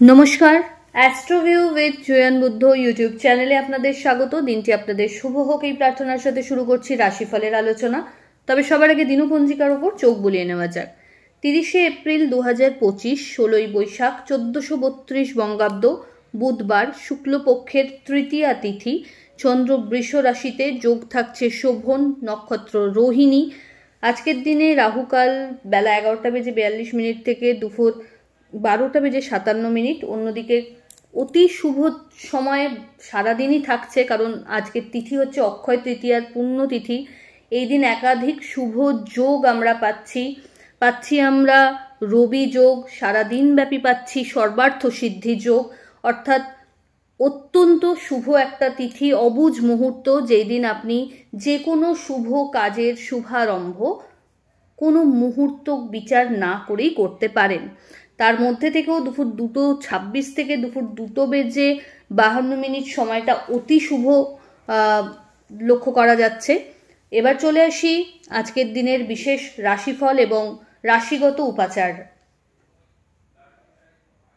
নমস্কার, অ্যাস্ট্রোভিউ with জয়ান Buddha YouTube চ্যানেলে আপনাদের স্বাগত। দিনটি আপনাদের শুভ হোক এই প্রার্থনার সাথে শুরু করছি রাশিফলের আলোচনা। তবে সবার আগে দিনপঞ্জিকার উপর চোখ বুলিয়ে নেওয়া যাক। 30শে এপ্রিল 2025, 16ই বৈশাখ 1432 বঙ্গাব্দ, বুধবার, শুক্লপক্ষের তৃতীয়া তিথি, চন্দ্র বৃষ রাশিতে, যোগ থাকছে শোভন, নক্ষত্র রোহিণী। আজকের দিনে রাহুকাল বেলা 11:42 থেকে দুপুর 12:57। অন্যদিকে অতি শুভ সময় সারাদিনই থাকছে, কারণ আজকের তিথি হচ্ছে অক্ষয় তৃতীয়ার পূর্ণ তিথি। এই দিন একাধিক শুভ যোগ আমরা পাচ্ছি আমরা রবি যোগ, সারাদিন ব্যাপী পাচ্ছি সর্বার্থ সিদ্ধি যোগ, অর্থাৎ অত্যন্ত শুভ একটা তিথি, অবুঝ মুহূর্ত, যেই দিন আপনি যে কোনো শুভ কাজের শুভারম্ভ কোনো মুহূর্ত বিচার না করেই করতে পারেন। তার মধ্যে থেকেও দুপুর 2:26 থেকে দুপুর 2:52 সময়টা অতি শুভ লক্ষ্য করা যাচ্ছে। এবার চলে আসি আজকের দিনের বিশেষ রাশিফল এবং রাশিগত উপাচার।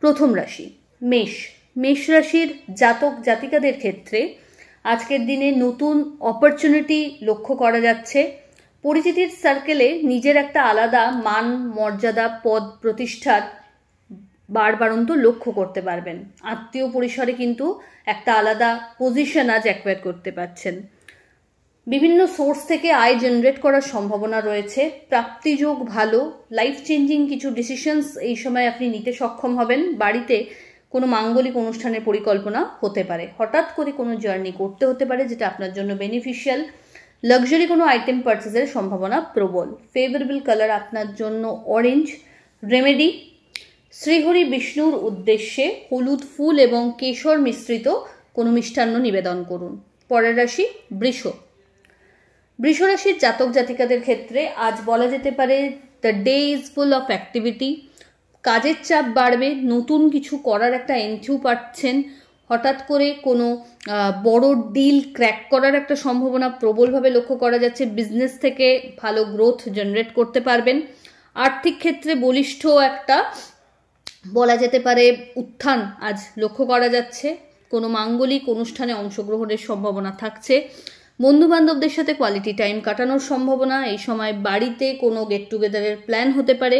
প্রথম রাশি মেষ। মেষ রাশির জাতক জাতিকাদের ক্ষেত্রে আজকের দিনে নতুন অপরচুনিটি লক্ষ্য করা যাচ্ছে। পরিচিতির সার্কেলে নিজের একটা আলাদা মান মর্যাদা পদ প্রতিষ্ঠার বাড়বাড়ন্ত লক্ষ্য করতে পারবেন। আত্মীয় পরিসরে কিন্তু একটা আলাদা পজিশন আজ অ্যাকোয়ার করতে পারছেন। বিভিন্ন সোর্স থেকে আয় জেনারেট করার সম্ভাবনা রয়েছে। প্রাপ্তিযোগ ভালো। লাইফ চেঞ্জিং কিছু ডিসিশনস এই সময় আপনি নিতে সক্ষম হবেন। বাড়িতে কোনো মাঙ্গলিক অনুষ্ঠানের পরিকল্পনা হতে পারে। হঠাৎ করে কোনো জার্নি করতে হতে পারে, যেটা আপনার জন্য বেনিফিশিয়াল। লাক্সারি কোনো আইটেম পারচেজের সম্ভাবনা প্রবল। ফেভারেবল কালার আপনার জন্য অরেঞ্জ। রেমেডি, শ্রীহরি বিষ্ণুর উদ্দেশ্যে হলুদ ফুল এবং কেশর মিশ্রিত কোনো মিষ্টান্ন নিবেদন করুন। পরের রাশি বৃষ। বৃষ রাশির জাতক জাতিকাদের ক্ষেত্রে আজ বলা যেতে পারে the day is full of activity. কাজের চাপ বাড়বে, নতুন কিছু করার একটা এন্থিউ পাচ্ছেন। হঠাৎ করে কোনো বড় ডিল ক্র্যাক করার একটা সম্ভাবনা প্রবলভাবে লক্ষ্য করা যাচ্ছে। বিজনেস থেকে ভালো গ্রোথ জেনারেট করতে পারবেন। আর্থিক ক্ষেত্রে বলিষ্ঠ একটা বলা যেতে পারে উত্থান আজ লক্ষ্য করা যাচ্ছে। কোনো মাঙ্গলিক অনুষ্ঠানে অংশগ্রহণের সম্ভাবনা থাকছে। বন্ধু বান্ধবদের সাথে কোয়ালিটি টাইম কাটানোর সম্ভাবনা। এই সময় বাড়িতে কোনো গেট টুগেদারের প্ল্যান হতে পারে।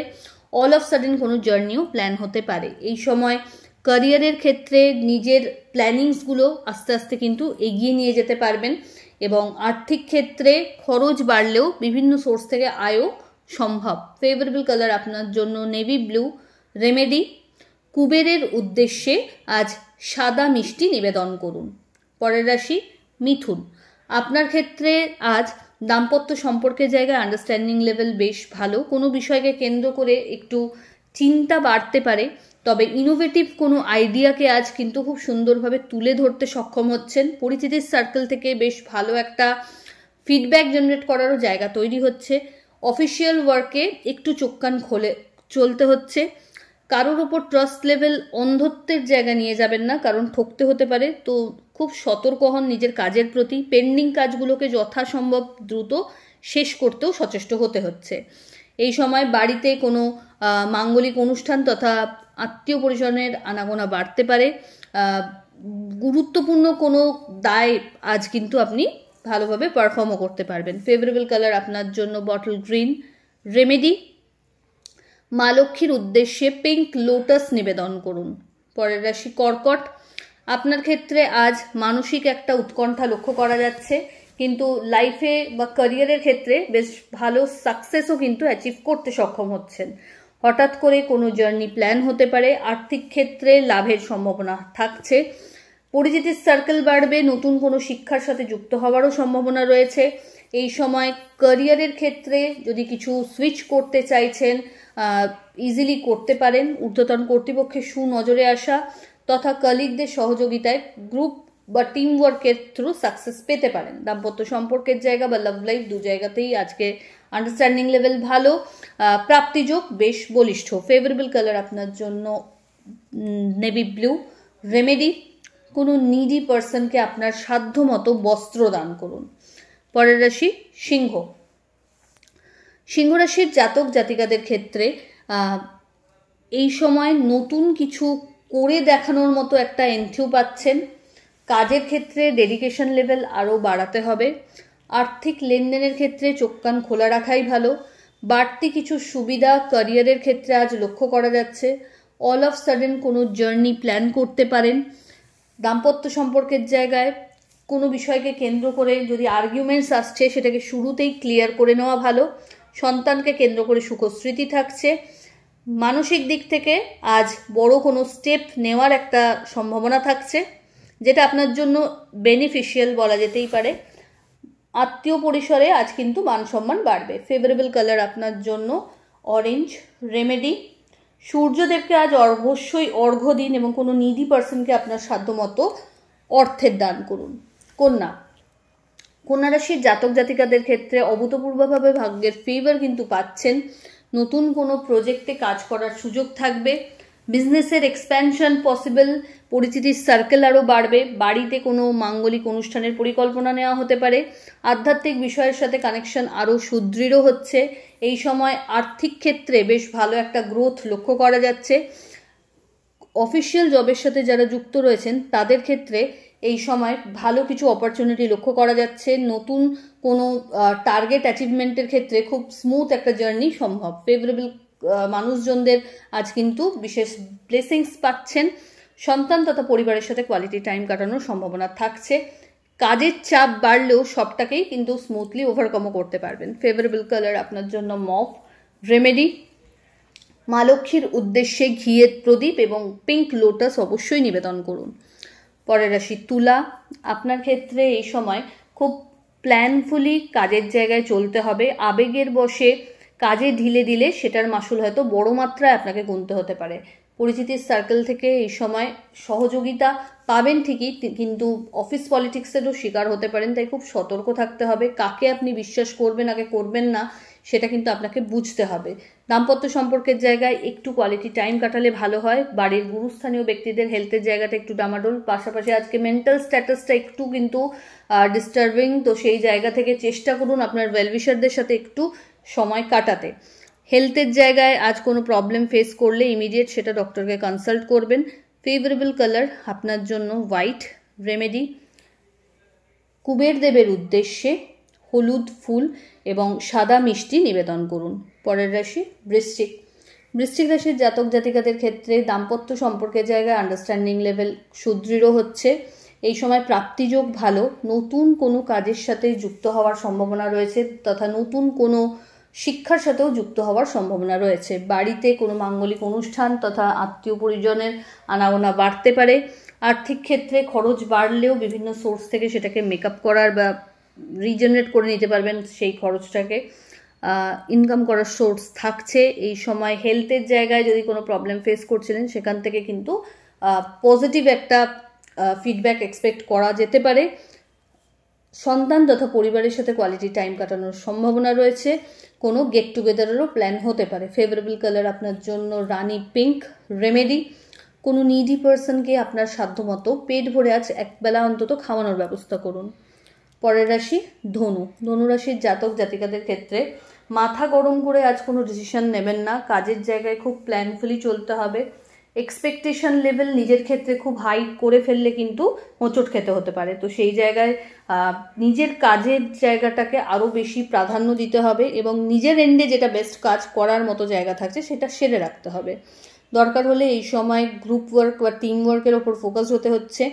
অল অফ সাডেন কোনো জার্নিও প্ল্যান হতে পারে। এই সময় ক্যারিয়ারের ক্ষেত্রে নিজের প্ল্যানিংসগুলো আস্তে আস্তে কিন্তু এগিয়ে নিয়ে যেতে পারবেন এবং আর্থিক ক্ষেত্রে খরচ বাড়লেও বিভিন্ন সোর্স থেকে আয়ও সম্ভব। ফেভারেবল কালার আপনার জন্য নেভি ব্লু। রেমেডি, কুবেরের উদ্দেশ্যে আজ সাদা মিষ্টি নিবেদন করুন। পরের রাশি মিথুন। আপনার ক্ষেত্রে আজ দাম্পত্য সম্পর্কের জায়গায় আন্ডারস্ট্যান্ডিং লেভেল বেশ ভালো। কোনো বিষয়কে কেন্দ্র করে একটু চিন্তা বাড়তে পারে, তবে ইনোভেটিভ কোনো আইডিয়াকে আজ কিন্তু খুব সুন্দরভাবে তুলে ধরতে সক্ষম হচ্ছেন। পরিচিতির সার্কেল থেকে বেশ ভালো একটা ফিডব্যাক জেনারেট করারও জায়গা তৈরি হচ্ছে। অফিসিয়াল ওয়ার্কে একটু চোখ কান খোলে চলতে হচ্ছে। কারোর ওপর ট্রাস্ট লেভেল অন্ধত্বের জায়গা নিয়ে যাবেন না, কারণ ঠকতে হতে পারে। তো খুব সতর্ক হন নিজের কাজের প্রতি। পেন্ডিং কাজগুলোকে যথাসম্ভব দ্রুত শেষ করতেও সচেষ্ট হতে হচ্ছে। এই সময় বাড়িতে কোনো মাঙ্গলিক অনুষ্ঠান তথা আত্মীয় পরিজনের আনাগোনা বাড়তে পারে। গুরুত্বপূর্ণ কোনো দায় আজ কিন্তু আপনি ভালোভাবে পারফর্মও করতে পারবেন। ফেভারেবল কালার আপনার জন্য বটল গ্রিন। রেমেডি, মা লক্ষ্মীর উদ্দেশ্যে পিঙ্ক লোটাস নিবেদন করুন। পরের রাশি কর্কট। আপনার ক্ষেত্রে আজ মানসিক একটা উৎকণ্ঠা লক্ষ্য করা যাচ্ছে, কিন্তু লাইফে বা ক্যারিয়ারের ক্ষেত্রে বেশ ভালো সাকসেসও কিন্তু অ্যাচিভ করতে সক্ষম হচ্ছেন। হঠাৎ করে কোনো জার্নি প্ল্যান হতে পারে। আর্থিক ক্ষেত্রে লাভের সম্ভাবনা থাকছে। পরিচিতির সার্কেল বাড়বে। নতুন কোনো শিক্ষার সাথে যুক্ত হওয়ারও সম্ভাবনা রয়েছে। এই সময় ক্যারিয়ারের ক্ষেত্রে যদি কিছু সুইচ করতে চাইছেন ইজিলি করতে পারেন। ঊর্ধ্বতন কর্তৃপক্ষের সুনজরে আসা তথা কলিগদের সহযোগিতায় গ্রুপ বা টিম ওয়ার্কের থ্রু সাকসেস পেতে পারেন। দাম্পত্য সম্পর্কের জায়গা বা লাভ লাইফ দু জায়গাতেই আজকে আন্ডারস্ট্যান্ডিং লেভেল ভালো। প্রাপ্তিযোগ বেশ বলিষ্ঠ। ফেভারেবল কালার আপনার জন্য নেভি ব্লু। রেমেডি, কোনো নিডি পার্সনকে আপনার সাধ্য মতো বস্ত্র দান করুন। পরের রাশি সিংহ। সিংহ রাশির জাতক জাতিকাদের ক্ষেত্রে এই সময় নতুন কিছু করে দেখানোর মতো একটা এন্ট্রিও পাচ্ছেন। কাজের ক্ষেত্রে ডেডিকেশন লেভেল আরও বাড়াতে হবে। আর্থিক লেনদেনের ক্ষেত্রে চোখ কান খোলা রাখাই ভালো। বাড়তি কিছু সুবিধা ক্যারিয়ারের ক্ষেত্রে আজ লক্ষ্য করা যাচ্ছে। অল অফ সাডেন কোনো জার্নি প্ল্যান করতে পারেন। দাম্পত্য সম্পর্কের জায়গায় কোনো বিষয়কে কেন্দ্র করে যদি আর্গুমেন্টস আসছে সেটাকে শুরুতেই ক্লিয়ার করে নেওয়া ভালো। সন্তানকে কেন্দ্র করে সুখস্মৃতি থাকছে। মানসিক দিক থেকে আজ বড় কোনো স্টেপ নেওয়ার একটা সম্ভাবনা থাকছে, যেটা আপনার জন্য বেনিফিশিয়াল বলা যেতেই পারে। আত্মীয় পরিসরে আজ কিন্তু মান সম্মান বাড়বে। ফেভারেবল কালার আপনার জন্য অরেঞ্জ। রেমেডি, সূর্যদেবকে আজ অবশ্যই অর্ঘ্য দিন এবং কোনো নিডি পার্সনকে আপনার সাধ্যমতো অর্থের দান করুন। কন্যা রাশির জাতক জাতিকাদের ক্ষেত্রে অভূতপূর্বভাবে ভাগ্যের ফেভার কিন্তু পাচ্ছেন। নতুন কোনো প্রজেক্টে কাজ করার সুযোগ থাকবে। বিজনেসের এক্সপ্যানশন পসিবল। পরিচিতির সার্কেল আরও বাড়বে। বাড়িতে কোনো মাঙ্গলিক অনুষ্ঠানের পরিকল্পনা নেওয়া হতে পারে। আধ্যাত্মিক বিষয়ের সাথে কানেকশন আরও সুদৃঢ় হচ্ছে। এই সময় আর্থিক ক্ষেত্রে বেশ ভালো একটা গ্রোথ লক্ষ্য করা যাচ্ছে। অফিসিয়াল জবের সাথে যারা যুক্ত রয়েছেন তাদের ক্ষেত্রে এই সময় ভালো কিছু অপরচুনিটি লক্ষ্য করা যাচ্ছে। নতুন কোনো টার্গেট অ্যাচিভমেন্টের ক্ষেত্রে খুব স্মুথ একটা জার্নি সম্ভব। ফেভারেবল মানুষজনদের আজ কিন্তু বিশেষ ব্লেসিংস পাচ্ছেন। সন্তান তথা পরিবারের সাথে কোয়ালিটি টাইম কাটানোর সম্ভাবনা থাকছে। কাজের চাপ বাড়লেও সবটাকেই কিন্তু স্মুথলি ওভারকামও করতে পারবেন। ফেভারেবল কালার আপনার জন্য মভ। রেমেডি, মা লক্ষ্মীর উদ্দেশ্যে ঘিয়ের প্রদীপ এবং পিঙ্ক লোটাস অবশ্যই নিবেদন করুন। পরের রাশি তুলা। আপনার ক্ষেত্রে এই সময় খুব প্ল্যানফুলি কাজের জায়গায় চলতে হবে। আবেগের বশে কাজে ঢিলে দিলে সেটার মাসুল হয়তো বড় মাত্রায় আপনাকে গুনতে হতে পারে। পরিচিতির সার্কেল থেকে এই সময় সহযোগিতা পাবেন ঠিকই, কিন্তু অফিস পলিটিক্সেরও শিকার হতে পারেন। তাই খুব সতর্ক থাকতে হবে। কাকে আপনি বিশ্বাস করবেন, আগে করবেন না, সেটা কিন্তু আপনাকে বুঝতে হবে। দাম্পত্য সম্পর্কের জায়গায় একটু কোয়ালিটি টাইম কাটালে ভালো হয়। বাড়ির গুরুস্থানীয় ব্যক্তিদের হেলথের জায়গাটা একটু ডামাডোল। পাশাপাশি আজকে মেন্টাল স্ট্যাটাসটা একটু কিন্তু ডিস্টার্বিং। তো সেই জায়গা থেকে চেষ্টা করুন আপনার ওয়েলউইশারদের সাথে একটু সময় কাটাতে। হেলথের জায়গায় আজ কোনো প্রবলেম ফেস করলে ইমিডিয়েট সেটা ডক্টরকে কনসাল্ট করবেন। ফেভারেবল কালার আপনার জন্য হোয়াইট। রেমেডি, কুবের দেবের উদ্দেশ্যে হলুদ ফুল এবং সাদা মিষ্টি নিবেদন করুন। পরের রাশি বৃশ্চিক। বৃশ্চিক রাশির জাতক জাতিকাদের ক্ষেত্রে দাম্পত্য সম্পর্কের জায়গায় আন্ডারস্ট্যান্ডিং লেভেল সুদৃঢ় হচ্ছে। এই সময় প্রাপ্তিযোগ ভালো। নতুন কোনো কাজের সাথে যুক্ত হওয়ার সম্ভাবনা রয়েছে তথা নতুন কোনো শিক্ষার সাথেও যুক্ত হওয়ার সম্ভাবনা রয়েছে। বাড়িতে কোনো মাঙ্গলিক অনুষ্ঠান তথা আত্মীয় পরিজনের আনাগোনা বাড়তে পারে। আর্থিক ক্ষেত্রে খরচ বাড়লেও বিভিন্ন সোর্স থেকে সেটাকে মেকআপ করার বা রিজেনারেট করে নিতে পারবেন। সেই খরচটাকে ইনকাম করার সোর্স থাকছে। এই সময় হেলথের জায়গায় যদি কোনো প্রবলেম ফেস করছিলেন সেখান থেকে কিন্তু পজিটিভ একটা ফিডব্যাক এক্সপেক্ট করা যেতে পারে। সন্তান তথা পরিবারের সাথে কোয়ালিটি টাইম কাটানোর সম্ভাবনা রয়েছে। কোনো গেট টুগেদারেরও প্ল্যান হতে পারে। ফেভারেবল কালার আপনার জন্য রানি পিঙ্ক। রেমেডি, কোনো নিডি পার্সনকে আপনার সাধ্যমতো পেট ভরে আজ একবেলা অন্তত খাওয়ানোর ব্যবস্থা করুন। পরের রাশি ধনু। ধনু রাশির জাতক জাতিকাদের ক্ষেত্রে মাথা গরম করে আজ কোনো ডিসিশন নেবেন না। কাজের জায়গায় খুব প্ল্যানফুলি চলতে হবে। এক্সপেকটেশন লেভেল নিজের ক্ষেত্রে খুব হাই করে ফেললে কিন্তু হোঁচট খেতে হতে পারে। তো সেই জায়গায় নিজের কাজের জায়গাটাকে আরও বেশি প্রাধান্য দিতে হবে এবং নিজের এন্ডে যেটা বেস্ট কাজ করার মতো জায়গা থাকছে সেটা সেরে রাখতে হবে। দরকার হলে এই সময় গ্রুপ ওয়ার্ক বা টিম ওয়ার্কের ওপর ফোকাস হতে হচ্ছে।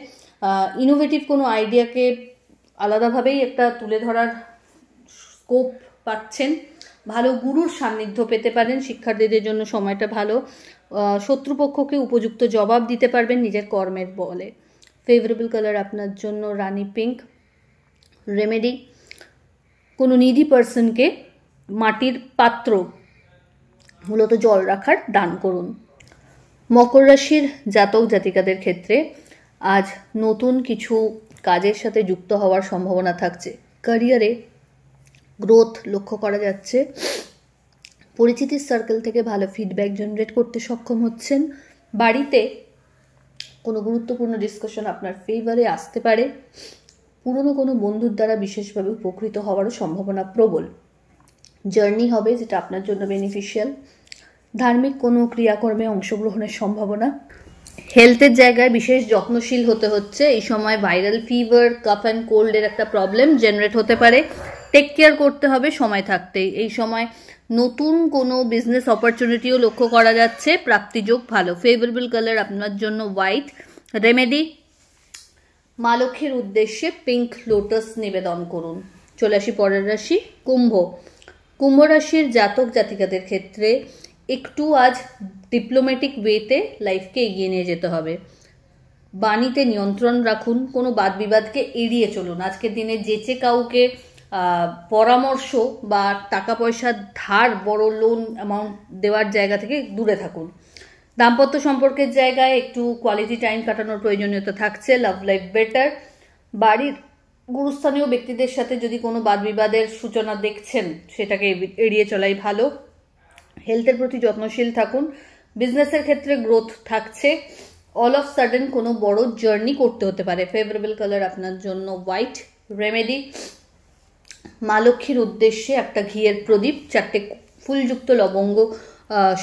ইনোভেটিভ কোনো আইডিয়াকে আলাদাভাবেই একটা তুলে ধরার স্কোপ পাচ্ছেন। ভালো গুরুর সান্নিধ্য পেতে পারেন। শিক্ষার্থীদের জন্য সময়টা ভালো। শত্রুপক্ষকে উপযুক্ত জবাব দিতে পারবেন নিজের কর্মের বলে। ফেভারেবল কালার আপনার জন্য রানি পিঙ্ক। রেমেডি, কোনো নিডি পার্সনকে মাটির পাত্র মূলত জল রাখার দান করুন। মকর রাশির জাতক জাতিকাদের ক্ষেত্রে আজ নতুন কিছু কাজের সাথে যুক্ত হওয়ার সম্ভাবনা থাকছে। ক্যারিয়ারে গ্রোথ লক্ষ্য করা যাচ্ছে। পরিচিতির সার্কেল থেকে ভালো ফিডব্যাক জেনারেট করতে সক্ষম হচ্ছেন। বাড়িতে কোনো গুরুত্বপূর্ণ ডিসকাশন আপনার ফেভারে আসতে পারে। পুরনো কোনো বন্ধুর দ্বারা বিশেষভাবে উপকৃত হওয়ারও সম্ভাবনা প্রবল। জার্নি হবে যেটা আপনার জন্য বেনিফিশিয়াল। ধার্মিক কোনো ক্রিয়াকর্মে অংশগ্রহণের সম্ভাবনা। হেলথের জায়গায় বিশেষ যত্নশীল হতে হচ্ছে। এই সময় ভাইরাল ফিভার, কাফ অ্যান্ড কোল্ডের একটা প্রবলেম জেনারেট হতে পারে, টেক কেয়ার করতে হবে সময় থাকতেই। এই সময় নতুন কোনো বিজনেস অপরচুনিটিও লক্ষ্য করা যাচ্ছে, প্রাপ্তিযোগ ভালো। ফেভারেবল কালার আপনার জন্য হোয়াইট। রেমেডি, মা লক্ষ্মীর উদ্দেশ্যে পিঙ্ক লোটাস নিবেদন করুন। চলে আসি পরের রাশি কুম্ভ। কুম্ভ রাশির জাতক জাতিকাদের ক্ষেত্রে একটু আজ ডিপ্লোম্যাটিক ওয়েতে লাইফকে এগিয়ে নিয়ে যেতে হবে। বাণীতে নিয়ন্ত্রণ রাখুন, কোনো বাদ বিবাদকে এড়িয়ে চলুন। আজকের দিনে যেচে কাউকে পরামর্শ বা টাকা পয়সা ধার, বড় লোন অ্যামাউন্ট দেওয়ার জায়গা থেকে দূরে থাকুন। দাম্পত্য সম্পর্কের জায়গায় একটু কোয়ালিটি টাইম কাটানোর প্রয়োজনীয়তা থাকছে। Love life better. বাড়ির গুরুস্থানীয় ব্যক্তিদের সাথে যদি কোনো বাদ বিবাদের সূচনা দেখছেন, সেটাকে এড়িয়ে চলাই ভালো। হেলথের প্রতি যত্নশীল থাকুন। বিজনেসের ক্ষেত্রে গ্রোথ থাকছে। অল অফ সাডেন কোনো বড় জার্নি করতে হতে পারে। ফেভারেবল কালার আপনার জন্য হোয়াইট। রেমেডি, মা লক্ষ্মীর উদ্দেশ্যে একটা ঘিয়ের প্রদীপ 4টে ফুলযুক্ত লবঙ্গ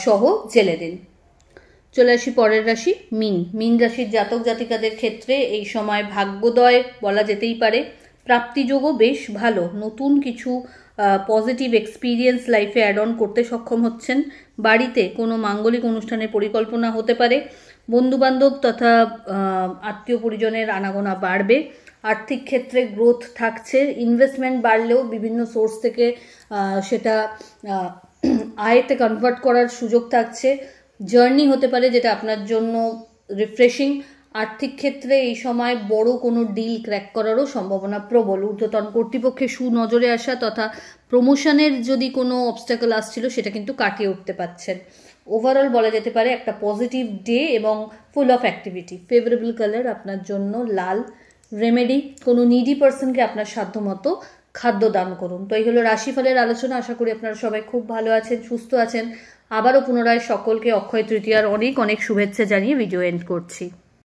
সহ জেলে দিন। চলে আসি পরের রাশি মীন। মীন রাশির জাতক জাতিকাদের ক্ষেত্রে এই সময় ভাগ্যোদয় বলা যেতেই পারে। প্রাপ্তিযোগও বেশ ভালো। নতুন কিছু পজিটিভ এক্সপিরিয়েন্স লাইফে অ্যাড অন করতে সক্ষম হচ্ছেন। বাড়িতে কোনো মাঙ্গলিক অনুষ্ঠানের পরিকল্পনা হতে পারে। বন্ধুবান্ধব তথা আত্মীয় পরিজনের আনাগোনা বাড়বে। আর্থিক ক্ষেত্রে গ্রোথ থাকছে। ইনভেস্টমেন্ট বাড়লেও বিভিন্ন সোর্স থেকে সেটা আয়তে কনভার্ট করার সুযোগ থাকছে। জার্নি হতে পারে যেটা আপনার জন্য রিফ্রেশিং। আর্থিক ক্ষেত্রে এই সময় বড় কোনো ডিল ক্র্যাক করারও সম্ভাবনা প্রবল। ঊর্ধ্বতন কর্তৃপক্ষের সুনজরে আসা তথা প্রমোশনের যদি কোনো অবস্টাকল আসছিল, সেটা কিন্তু কাটিয়ে উঠতে পারছেন। ওভারঅল বলা যেতে পারে একটা পজিটিভ ডে এবং full of activity. Favourable colour আপনার জন্য লাল। রেমেডি, কোনো নিডি পার্সনকে আপনার সাধ্যমতো খাদ্য দান করুন। তো এই হলো রাশিফলের আলোচনা। আশা করি আপনারা সবাই খুব ভালো আছেন, সুস্থ আছেন। আবারও পুনরায় সকলকে অক্ষয় তৃতীয়ার অনেক অনেক শুভেচ্ছা জানিয়ে ভিডিও এন্ড করছি।